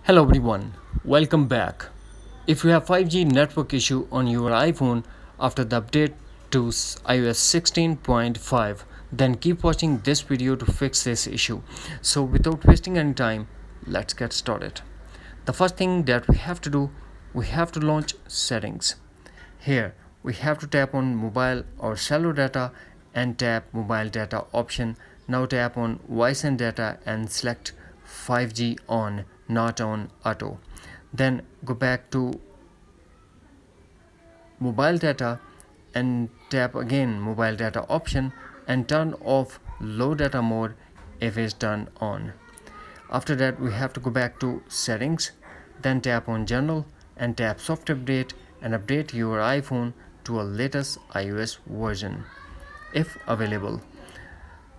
Hello everyone, welcome back. If you have 5G network issue on your iPhone after the update to iOS 16.5, then keep watching this video to fix this issue. So without wasting any time, let's get started. The first thing that we have to do, we have to launch settings. Here we have to tap on mobile or cellular data and tap mobile data option. Now tap on voice and data and select 5G on, not on auto. Then go back to mobile data and tap again mobile data option and turn off low data mode if it's turned on. After that we have to go back to settings, then tap on general and tap soft update and update your iPhone to a latest iOS version if available.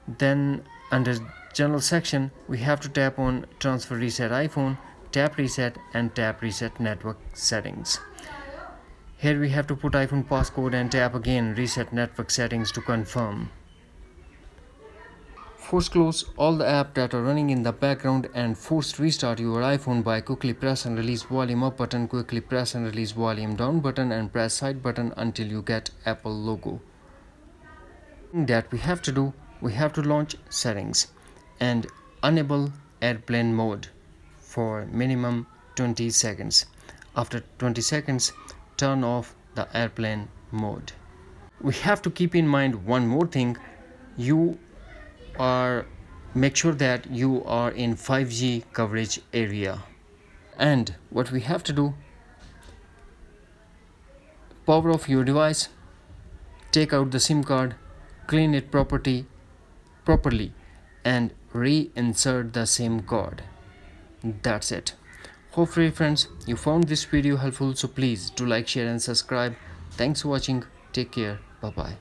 Then under general section we have to tap on transfer reset iPhone, tap reset and tap reset network settings. Here we have to put iPhone passcode and tap again reset network settings to confirm. Force close all the apps that are running in the background and force restart your iPhone by quickly press and release volume up button, quickly press and release volume down button and press side button until you get Apple logo. That we have to do, we have to launch settings and enable airplane mode for minimum 20 seconds. After 20 seconds, turn off the airplane mode. We have to keep in mind one more thing. Make sure that you are in 5G coverage area. And what we have to do, power off your device, take out the SIM card, clean it properly and reinsert the SIM card. That's it. Hopefully friends, you found this video helpful, so please do like, share and subscribe. Thanks for watching. Take care. Bye bye.